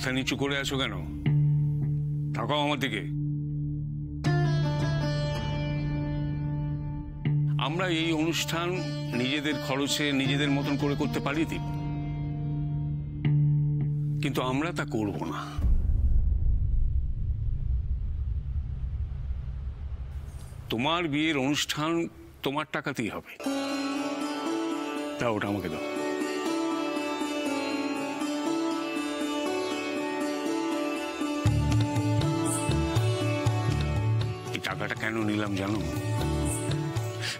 মাথা নিচু করে আছো কেন? তাকাও আমার দিকে। আমরা এই অনুষ্ঠান নিজেদের খরচে নিজেদের মতন করে করতে পারি দীপ, কিন্তু আমরা তা করব না। তোমার বিয়ের অনুষ্ঠান তোমার টাকাতেই হবে। দাও, ওটা আমাকে দাও। এই টাকাটা কেন নিলাম জানো?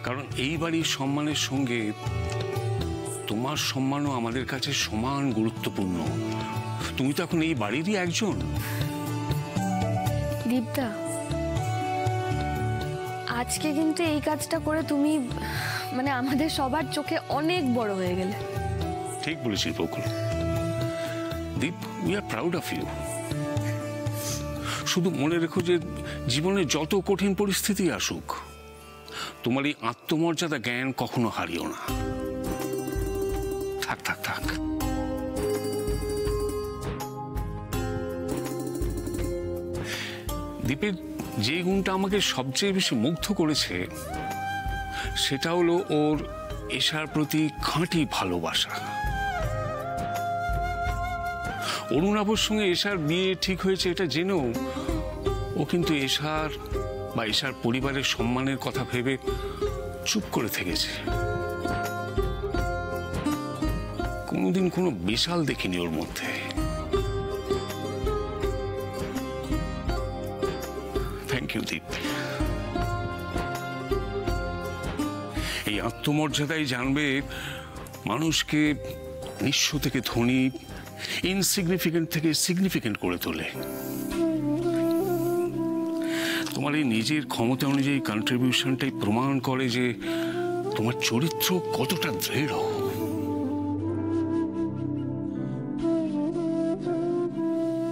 কারণ এই বাড়ির সম্মানের সঙ্গে তোমার সম্মানও আমাদের কাছে সমান গুরুত্বপূর্ণ। তুমি তো এখন এই বাড়িরই একজন। দীপদা, আজকে কিন্তু এই কাজটা করে তুমি মানে আমাদের সবার চোখে অনেক বড় হয়ে গেলে। ঠিক বলেছিস Bakul. Deep, we are proud of you. শুধু মনে রেখো যে জীবনে যত কঠিন পরিস্থিতি আসুক, তোমার এই আত্মমর্যাদা জ্ঞান কখনো হারিও না। থাক থাক থাক। দীপের যে গুণটা আমাকে সবচেয়ে বেশি মুগ্ধ করেছে সেটা হলো ওর এশার প্রতি খাঁটি ভালোবাসা। অরুণাভর সঙ্গে এশার বিয়ে ঠিক হয়েছে এটা জেনেও ও কিন্তু এশার বা এশার পরিবারের সম্মানের কথা ভেবে চুপ করে থেকেছে। কোনোদিন কোনো বিশাল দেখিনি ওর মধ্যে। থ্যাংক ইউ দীপ। এই আত্মমর্যাদাই জানবে মানুষকে নিঃস্ব থেকে ধনী, ইনসিগনিফিকেন্ট থেকে সিগনিফিকেন্ট করে তোলে। তোমার এই নিজের ক্ষমতা অনুযায়ী কন্ট্রিবিউশনটাই প্রমাণ করে যে তোমার চরিত্র কতটা দৃঢ়।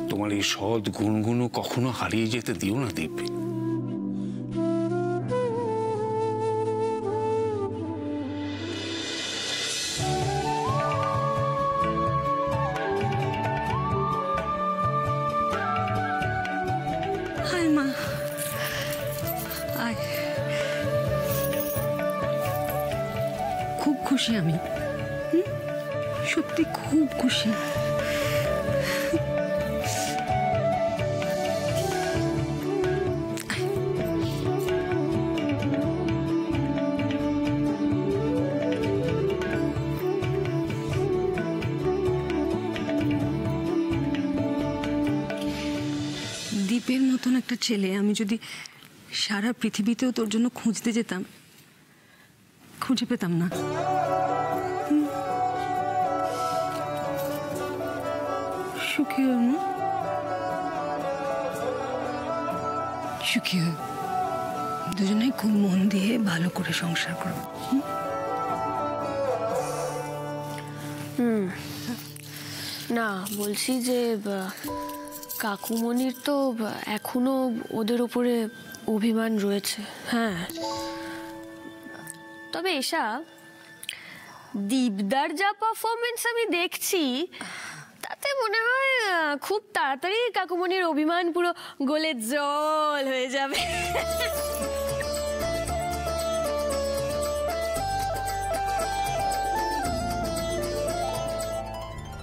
তোমার এই সৎ গুণগুলো কখনো হারিয়ে যেতে দিও না দীপ। খুব খুশি আমি, সত্যি খুব খুশি। দীপের মতন একটা ছেলে আমি যদি সারা পৃথিবীতেও তোর জন্য খুঁজতে যেতাম, খুঁজে পেতাম না। সুখী হও না, সুখী হও। দুজনে খুব মন দিয়ে ভালো করে সংসার করো। না, বলছি যে কাকুমণির তো এখনো ওদের উপরে অভিমান রয়েছে। হ্যাঁ, তবে এসা দীপদার যা পারফরমেন্স আমি দেখছি তাতে মনে হয় খুব তাড়াতাড়ি কাকুমণির অভিমান পুরো গলে জল হয়ে যাবে।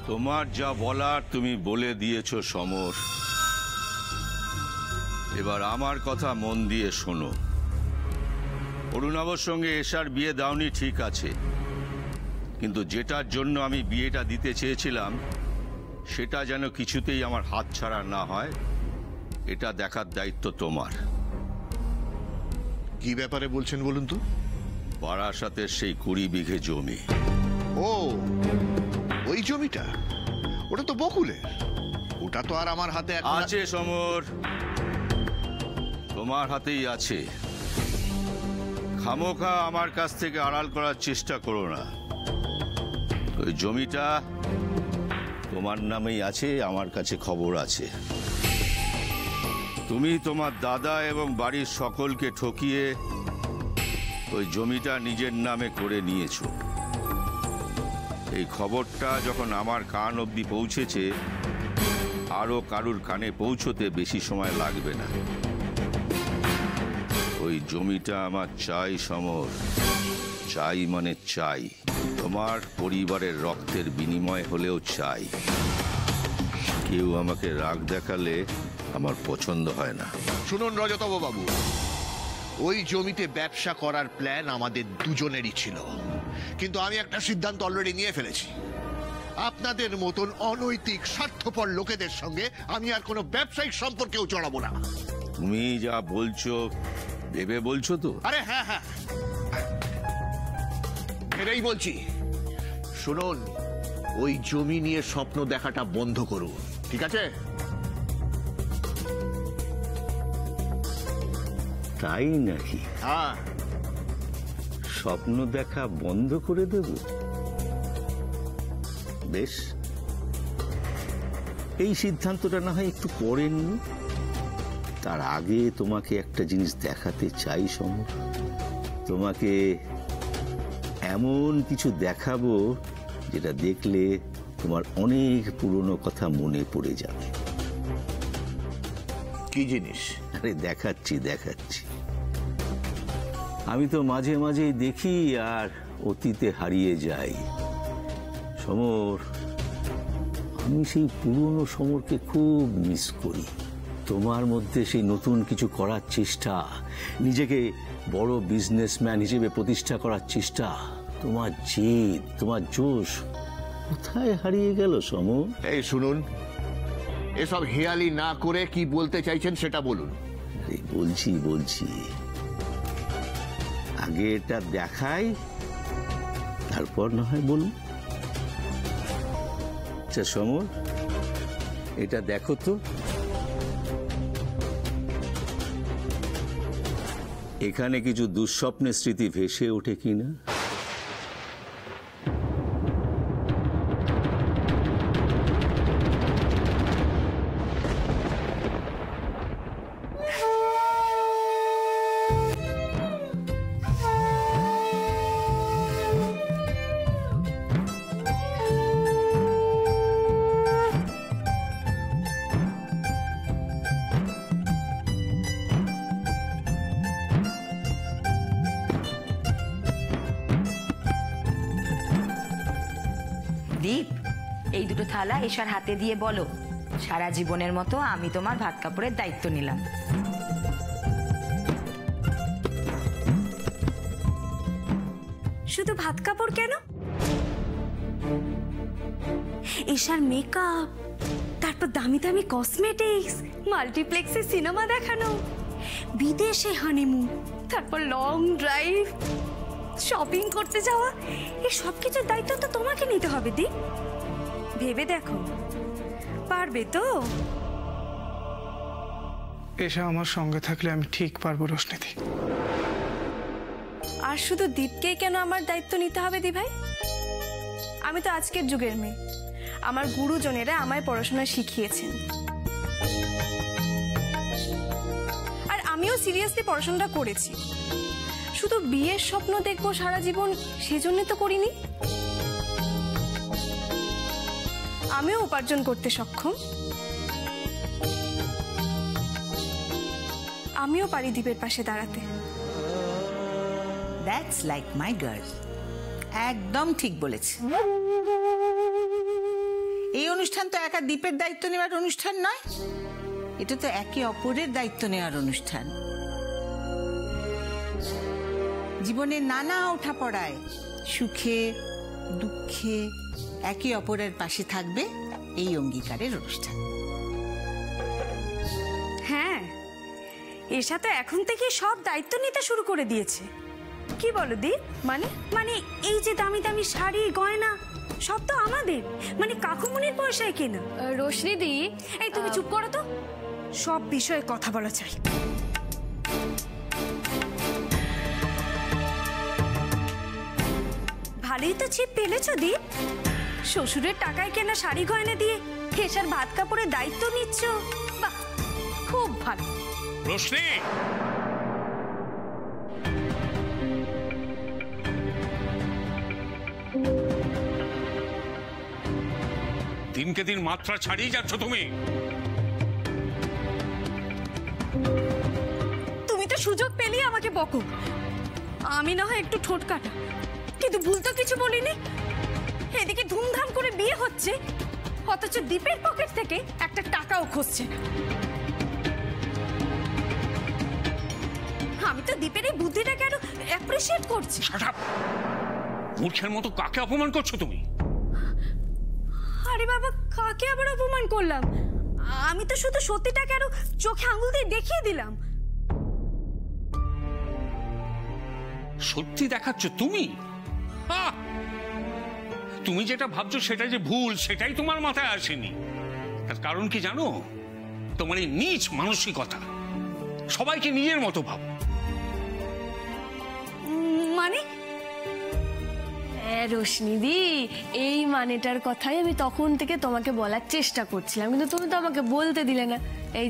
তোমার যা বলার তুমি বলে দিয়েছ সমর। এবার আমার কথা মন দিয়ে শোনো। অরুণাবর সঙ্গে এশার বিয়ে দাওনি ঠিক আছে, কিন্তু যেটার জন্য আমি বিয়েটা দিতে চেয়েছিলাম সেটা যেন কিছুতেই আমার হাত ছাড়া না হয়, এটা দেখার দায়িত্ব তোমার। কি ব্যাপারে বলছেন বলুন তো? বারাসাতের সেই 20 বিঘে জমি। ও, ওই জমিটা? ওটা তো বকুলের। ওটা তো আর আমার হাতে আছে সমর, তোমার হাতেই আছে। খামোখা আমার কাছ থেকে আড়াল করার চেষ্টা করো না। ওই জমিটা তোমার নামেই আছে, আমার কাছে খবর আছে। তুমি তোমার দাদা এবং বাড়ির সকলকে ঠকিয়ে ওই জমিটা নিজের নামে করে নিয়েছো। এই খবরটা যখন আমার কান অবধি পৌঁছেছে আরো কারুর কানে পৌঁছতে বেশি সময় লাগবে না। ওই জমিটা আমার চাই সমর, চাই মানে চাই। তোমার পরিবারের রক্তের বিনিময় হলেও চাই। কেউ আমাকে রাগ দেখালে আমার পছন্দ হয় না। শুনুন রজতব বাবু, ওই জমিতে ব্যবসা করার প্ল্যান আমাদের দুজনেরই ছিল, কিন্তু আমি একটা সিদ্ধান্ত অলরেডি নিয়ে ফেলেছি। আপনাদের মতন অনৈতিক স্বার্থপর লোকেদের সঙ্গে আমি আর কোনো ব্যবসায়িক সম্পর্কেও জড়াবো না। তুমি যা বলছো ভেবে বলছো তো? আরে হ্যাঁ হ্যাঁ, এটাই বলছি। শুনুন, ওই জমি নিয়ে স্বপ্ন দেখাটা বন্ধ করুন, ঠিক আছে? তাই নাকি? হ্যাঁ। স্বপ্ন দেখা বন্ধ করে দেব? বেশ, এই সিদ্ধান্তটা না হয় একটু পরে নিই। তার আগে তোমাকে একটা জিনিস দেখাতে চাই সমর। তোমাকে এমন কিছু দেখাবো যেটা দেখলে তোমার অনেক পুরনো কথা মনে পড়ে যাবে। কি জিনিস? আরে দেখাচ্ছি দেখাচ্ছি। আমি তো মাঝে মাঝেই দেখি আর অতীতে হারিয়ে যাই। সমর, আমি সেই পুরনো সমরকে খুব মিস করি। তোমার মধ্যে সেই নতুন কিছু করার চেষ্টা, নিজেকে বড় বিজনেসম্যান হিসেবে প্রতিষ্ঠা করার চেষ্টা, তোমার জেদ, তোমার জোশ কোথায় হারিয়ে গেল সমর? এই শুনুন, এসব হেয়ালি না করে কি বলতে চাইছেন সেটা বলুন। বলছি আগে এটা দেখাই, তারপর না হয় বলুন। আচ্ছা সমর, এটা দেখো তো। এখানে কিছু দুঃস্বপ্নের স্মৃতি ভেসে ওঠে কিনা? দীপ, এই দুটো থালা এশার হাতে দিয়ে বলো, সারা জীবনের মতো আমি তোমার ভাত কাপড়ের দায়িত্ব নিলাম। শুধু ভাত কাপড় কেন, এশার মেকআপ, তারপর দামি দামি কসমেটিক্স, মাল্টিপ্লেক্সে সিনেমা দেখানো, বিদেশে হানিমুন, তারপর লং ড্রাইভ, শপিং করতে যাওয়া, এই সব কিছুর দায়িত্ব তো তোমাকে নিতে হবে। দি, ভেবে দেখো, পারবে তো? এসা আমার সঙ্গে থাকলে আমি ঠিক পারবো রোশনিদি। আর শুধু দীপকেই কেন আমার দায়িত্ব নিতে হবে দি ভাই? আমি তো আজকের যুগের মেয়ে, আমার গুরুজনেরা আমায় পড়াশোনা শিখিয়েছেন, আর আমিও সিরিয়াসলি পড়াশোনাটা করেছি। শুধু বিয়ের স্বপ্ন দেখবো সারা জীবন সেজন্য তো করিনি। আমিও উপার্জন করতে সক্ষম, আমিও পারি দীপের পাশে দাঁড়াতে। দ্যাটস লাইক মাই গার্ল, একদম ঠিক বলেছে। এই অনুষ্ঠান তো একা দীপের দায়িত্ব নেওয়ার অনুষ্ঠান নয়, এটা তো একে অপরের দায়িত্ব নেওয়ার অনুষ্ঠান। জীবনের নানা ওঠাপড়ায়, সুখে দুঃখে একে অপরের পাশে থাকবে এই অঙ্গীকারের অনুষ্ঠান। হ্যাঁ, এশা তো এখন থেকে সব দায়িত্ব নিতে শুরু করে দিয়েছে। কি বলো দি? মানে এই যে দামি দামি শাড়ি গয়না সব তো আমাদের, মানে কাকুমনির পয়সায় কেনা। রোশনিদি, এই তুমি চুপ করো তো, সব বিষয়ে কথা বলা চাই। ভালোই তো ছিপ পেলেছো দি, শ্বশুরের টাকায় কেনা শাড়ি গয়না দিয়ে এশার ভাত কাপড়ের দায়িত্ব নিচ্ছ। বাহ, খুব ভালো। রোশনি, দিনকে দিন মাত্রা ছাড়িয়ে যাচ্ছ তুমি। তুমি তো সুযোগ পেলে আমাকে বকো। আমি না হয় একটু ঠোঁট কাটা, কিন্তু ভুল তো কিছু বলিনি। এদিকে ধুমধাম করে বিয়ে হচ্ছে, অথচ দীপের পকেট থেকে একটা টাকাও খসছে না। আমি তো দীপের এই বুদ্ধিটাকে আরো অ্যাপ্রিশিয়েট করছি। মূর্খের মতো কাকে অপমান করছো তুমি? আরে বাবা, কাকে আবার অপমান করলাম? আমি তো শুধু সত্যিটাকে আরো চোখে আঙুল দিয়ে দেখিয়ে দিলাম। সত্যি দেখাচ্ছ তুমি? তুমি যেটা ভাবছো সেটা যে ভুল, সেটাই তোমার মাথায় আসেনি। তার কারণ কি জানো? তোমার এই নীচ মানসিকতা। সবাইকে নিজের মতো ভাবো। মানে? রোশনিদি, এই মানেটার কথাই আমি তখন থেকে তোমাকে বলার চেষ্টা করছিলাম, কিন্তু তুমি তো আমাকে বলতে দিলে না। এই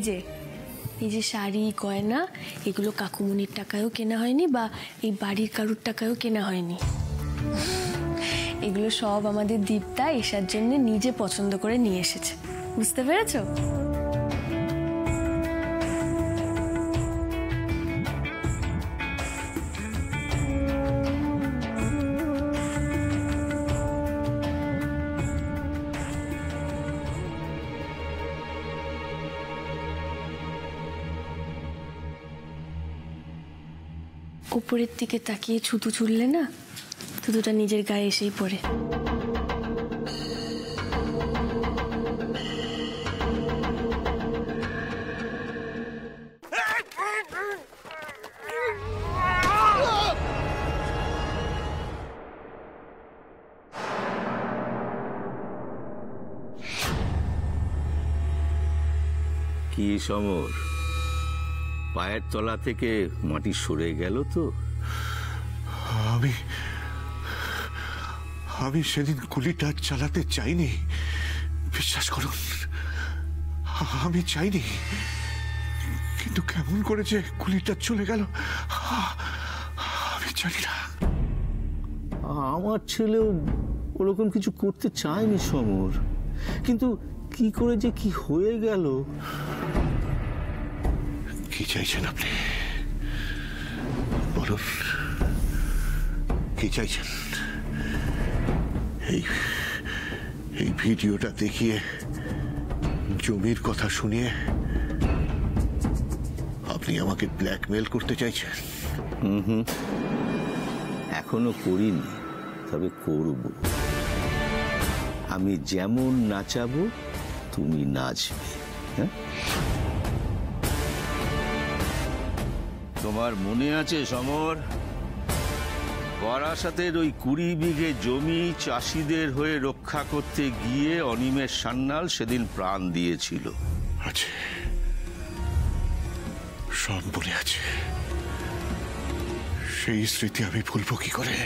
যে শাড়ি, গয়না, এগুলো কাকুমনির টাকায়ও কেনা হয়নি, বা এই বাড়ির কারুর টাকায়ও কেনা হয়নি। এগুলো সব আমাদের দীপদা এসার জন্য নিজে পছন্দ করে নিয়ে এসেছে। বুঝতে পেরেছো? উপরের দিকে তাকিয়ে ছুতু ছুড়লে না, থুতুটা নিজের গায়ে এসেই পড়ে। কি সমর, পায়ের তলা থেকে মাটি সরে গেল তো? আমি সেদিন গুলিটা চালাতে চাইনি, বিশ্বাস করুন, আমি চাইনি। কিন্তু কেমন করে যে গুলিটা চলে গেল আমি জানি না। আমার ছেলেও ওরকম কিছু করতে চায়নি সমর, কিন্তু কি করে যে কি হয়ে গেল। কি চাইছেন আপনি বলুন, কি চাইছেন? এই ভিডিওটা দেখিয়ে, জমির কথা শুনিয়ে আপনি আমাকে ব্ল্যাকমেল করতে চাইছেন? এখনো করিনি, তবে করব। আমি যেমন নাচাবো তুমি নাচবে। হ্যাঁ, তোমার মনে আছে সমর, বারাসাতের ওই 20 বিঘে জমি চাষিদের হয়ে রক্ষা করতে গিয়ে অনিমেষ সান্যাল সেদিন প্রাণ দিয়েছিল? আছে, সব মনে আছে। সেই স্মৃতি আমি ভুলবো কি করে?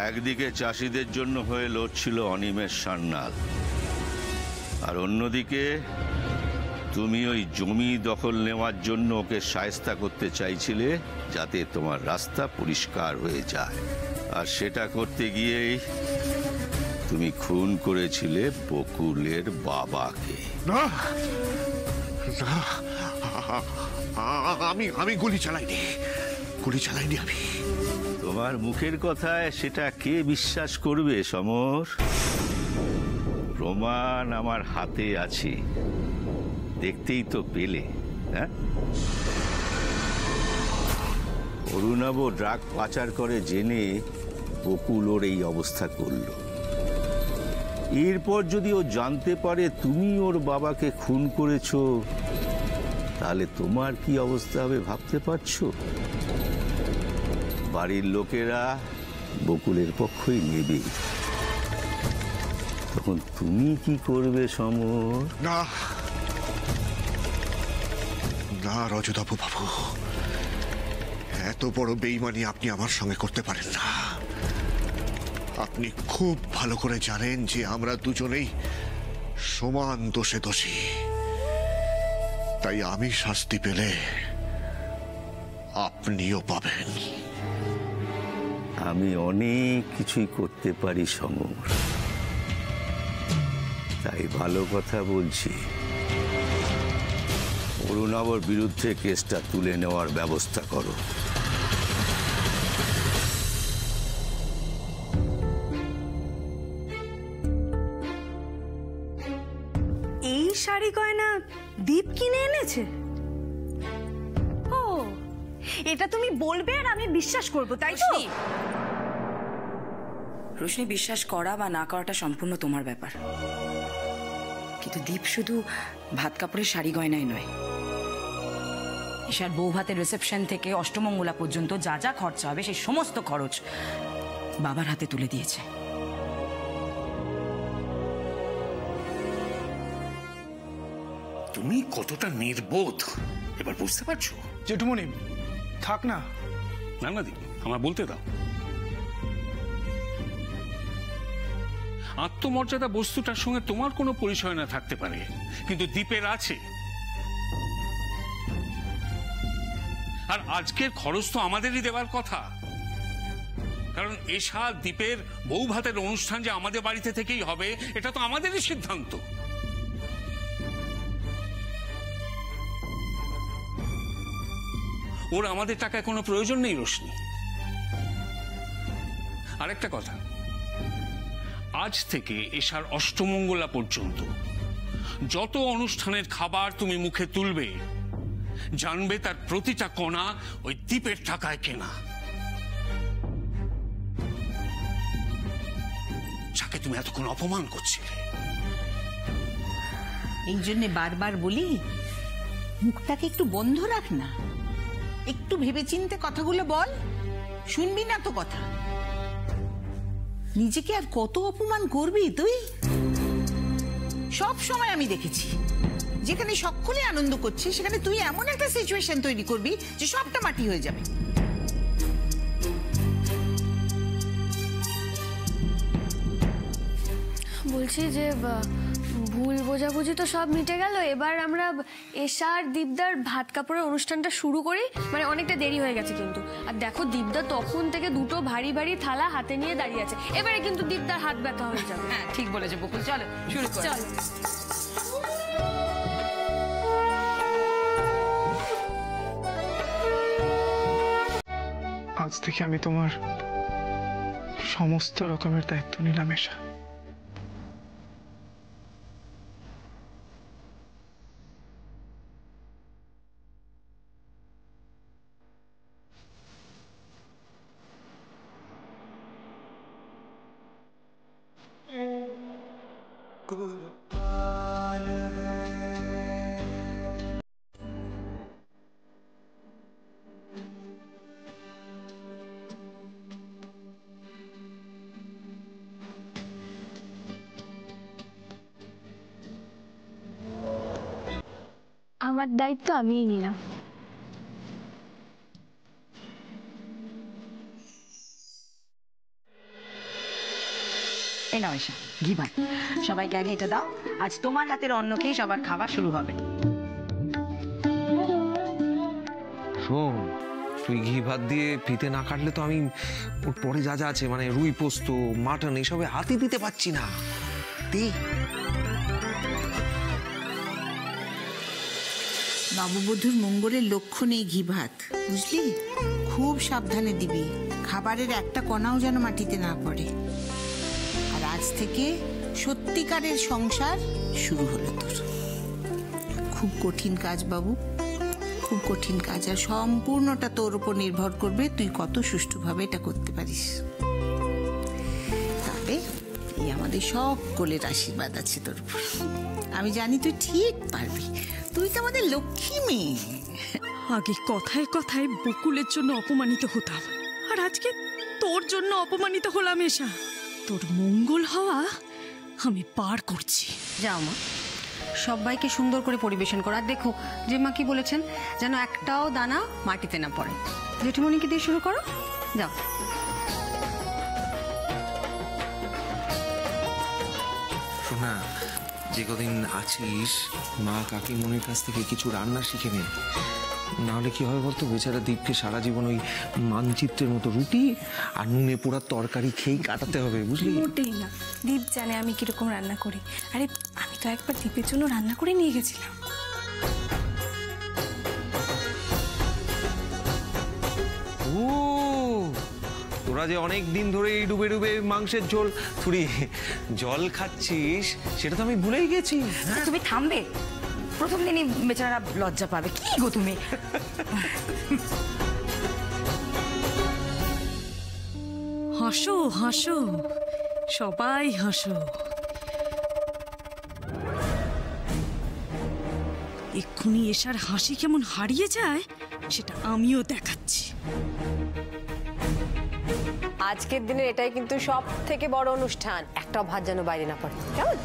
একদিকে চাষিদের জন্য হয়ে লড়ছিল অনিমেষ সান্যাল, আর অন্যদিকে তুমি ওই জমি দখল নেওয়ার জন্য ওকে শায়েস্তা করতে চাইছিলে, যাতে তোমার রাস্তা পরিষ্কার হয়ে যায়। আর সেটা করতে গিয়েই তুমি খুন করেছিলে বকুলের বাবাকে। না না, আমি গুলি চালাইনি, আমি। তোমার মুখের কথায় সেটা কে বিশ্বাস করবে সমর? প্রমাণ আমার হাতে আছে, দেখতেই তো পেলে। হ্যাঁ, অরুণাব ড্রাগ পাচার করে জেনে বকুল ওর এই অবস্থা করলো। এরপর যদি ও জানতে পারে তুমি ওর বাবাকে খুন করেছো, তাহলে তোমার কি অবস্থা হবে ভাবতে পারছো? বাড়ির লোকেরা বকুলের পক্ষই নেবে, তখন তুমি কি করবে সমর? না না রজতাবু বাবু, এত বড় বেইমানি আপনি আমার সঙ্গে করতে পারেন না। আপনি খুব ভালো করে জানেন যে আমরা দুজনেই সমান দোষে দোষী। তাই আমি শাস্তি পেলে আপনিও পাবেন। আমি অনেক কিছুই করতে পারি সমর, তাই ভালো কথা বলছি, অরুণাবর বিরুদ্ধে কেসটা তুলে নেওয়ার ব্যবস্থা করো। এই শাড়ি গয়না দীপ কিনে এনেছে? ও, এটা তুমি বলবে আর আমি বিশ্বাস করব, তাই তো? রোশনি, বিশ্বাস করা বা না করাটা সম্পূর্ণ তোমার ব্যাপার, কিন্তু দীপ শুধু ভাত কাপড়ের শাড়ি গয়নাই নয়, ঈশার বউ ভাতের রিসেপশন থেকে অষ্টমঙ্গলা পর্যন্ত যা যা খরচা হবে সেই সমস্ত খরচ বাবার হাতে তুলে দিয়েছে। তুমি কতটা নির্বোধ এবার বুঝতে পারছো? জেঠুমনি থাক না। না না দীপ, আমার বলতে দাও। আত্মমর্যাদা বস্তুটার সঙ্গে তোমার কোনো পরিচয় না থাকতে পারে, কিন্তু দীপের আছে। আর আজকের খরচ তো আমাদেরই দেওয়ার কথা, কারণ এশা দীপের বউ ভাতের অনুষ্ঠান যে আমাদের বাড়িতে থেকেই হবে এটা তো আমাদেরই সিদ্ধান্ত। ওর আমাদের টাকায় কোনো প্রয়োজন নেই রোশনি। আরেকটা কথা, আজ থেকে এশার অষ্টমঙ্গলা পর্যন্ত যত অনুষ্ঠানের খাবার তুমি মুখে তুলবে, জানবে তার প্রতিটা কণা ওই দীপের টাকায় কেনা, যাকে তুমি এতক্ষণ অপমান করছিলে। এই জন্য বারবার বলি, মুখটাকে একটু বন্ধ রাখ না, একটু ভেবেচিন্তে কথাগুলো বল। শুনবি না তো কথা? নিজেকে আর কত অপমান করবি তুই? সব সময় আমি দেখেছি যেখানে সকলে আনন্দ করছে সেখানে তুই এমন একটা সিচুয়েশন তৈরি করবি যে সবটা মাটি হয়ে যাবে। বলছি যে ভুল বোঝাবুঝি তো সব মিটে গেল, এবার আমরা এশার দীপদার ভাত কাপড়ের অনুষ্ঠানটা শুরু করি। মানে অনেকটা দেরি হয়ে গেছে কিন্তু, আর দেখো দীপদা তখন থেকে দুটো ভারী ভারী থালা হাতে নিয়ে দাঁড়িয়ে আছে, এবারে কিন্তু দীপদার হাত ব্যথা হয়ে যাবে। হ্যাঁ ঠিক বলেছে বকুল, চলো শুরু করি। চল। আজ থেকে আমি তোমার সমস্ত রকমের দায়িত্ব নিলাম এশা। আমার দায়িত্ব আমিই নিলাম। এই নাও ঈশা, ঘি ভাত, সবাইকে আগে এটা দাও। আজ তোমার হাতের অন্ন খেয়ে সবার খাওয়া শুরু হবে। শোন, তুই ঘি ভাত দিয়ে ফিতে না কাটলে তো আমি ওর পরে যা যা আছে মানে রুই পোস্ত, মাটন এসবে হাতে দিতে পারছি না। দে। নববধূর মঙ্গলের লক্ষ্য নেই ঘি ভাত, বুঝলি? খুব সাবধানে দিবি, খাবারের একটা কণাও যেন মাটিতে না পড়ে। আর আজ থেকে সত্যিকারের সংসার শুরু হলো তোর। খুব কঠিন কাজ বাবু, খুব কঠিন কাজ, আর সম্পূর্ণটা তোর উপর নির্ভর করবে তুই কত সুষ্ঠুভাবে এটা করতে পারিস। তবে এই আমাদের সকলের আশীর্বাদ আছে তোর উপর। আমি জানি তুই ঠিক পারবি, তুই তো আমাদের লক্ষ্মী মেয়ে। আগে কথায় কথায় বকুলের জন্য অপমানিত হতাম, আর আজকে তোর জন্য অপমানিত হলাম এশা। তোর মঙ্গল হওয়া আমি পার করছি। যাও মা, সবাইকে সুন্দর করে পরিবেশন করার। দেখো যে মা কি বলেছেন, যেন একটাও দানা মাটিতে না পড়ে। জেঠুমনিকে দিয়ে শুরু করো, যাও। শোনা, যে কদিন আছিস মা কাকিমণির কাছ থেকে কিছু রান্না শিখে নে, নাহলে কি হবে বলতো, বেচারা দীপকে সারা জীবন ওই মানচিত্রের মতো রুটি আর নুনে পোড়ার তরকারি খেয়েই কাটাতে হবে, বুঝলি? মোটেই না, দীপ জানে আমি কিরকম রান্না করি। আরে আমি তো একবার দীপের জন্য রান্না করে নিয়ে গেছিলাম। ও, তোরা যে অনেক দিন ধরে এই ডুবে ডুবে মাংসের ঝোল থুড়ি জল খাচ্ছিস সেটা তো আমি ভুলেই গেছি। তুমি থামবে? প্রথম দিনই বেচারা লজ্জা পাবে। কি গো তুমি? হাসো হাসো, সবাই হাসো। এক্ষুনি এশার হাসি কেমন হারিয়ে যায় সেটা আমিও দেখাচ্ছি। আজকের দিনের এটাই কিন্তু সব থেকে বড় অনুষ্ঠান, একটাও ভাত যেন বাইরে না পড়ে, কেমন?